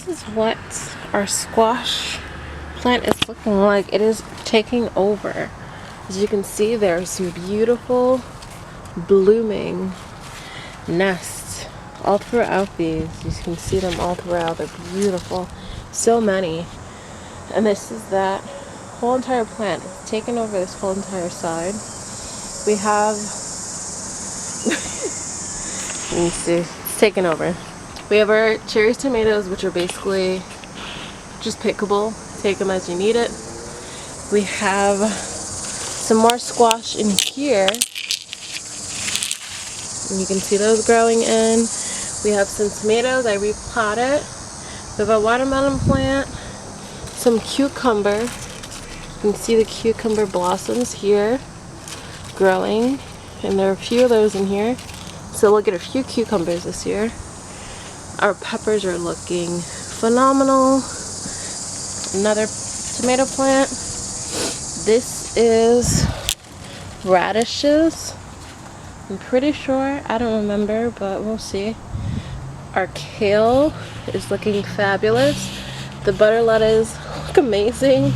This is what our squash plant is looking like. It is taking over. As you can see, there are some beautiful blooming nests all throughout these. You can see them all throughout. They're beautiful. So many. And this is that whole entire plant. It's taken over this whole entire side. We have let me see. It's taken over. We have our cherry tomatoes, which are basically just pickable. Take them as you need it. We have some more squash in here. And you can see those growing in. We have some tomatoes. I repotted. We have a watermelon plant. Some cucumber. You can see the cucumber blossoms here growing. And there are a few of those in here. So we'll get a few cucumbers this year. Our peppers are looking phenomenal. Another tomato plant. This is radishes. I'm pretty sure. I don't remember, but we'll see. Our kale is looking fabulous. The butter lettuce look amazing.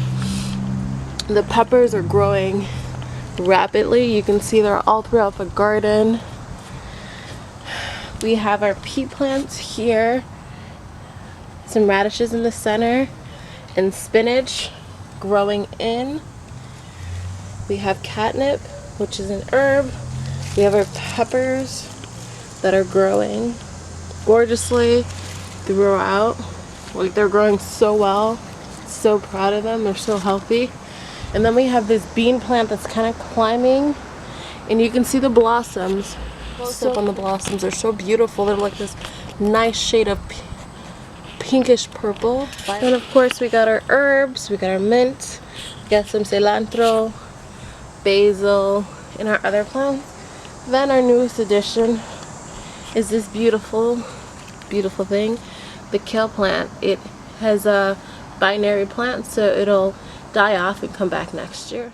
The peppers are growing rapidly. You can see they're all throughout the garden. We have our pea plants here. Some radishes in the center. And spinach growing in. We have catnip, which is an herb. We have our peppers that are growing gorgeously throughout. Like, they're growing so well. So proud of them. They're so healthy. And then we have this bean plant that's kind of climbing. And you can see the blossoms. Close up on the blossoms. They're so beautiful. They're like this nice shade of pinkish purple. And of course we got our herbs. We got our mint. We got some cilantro, basil, and our other plants. Then our newest addition is this beautiful, beautiful thing, the kale plant. It has a binary plant, so it'll die off and come back next year.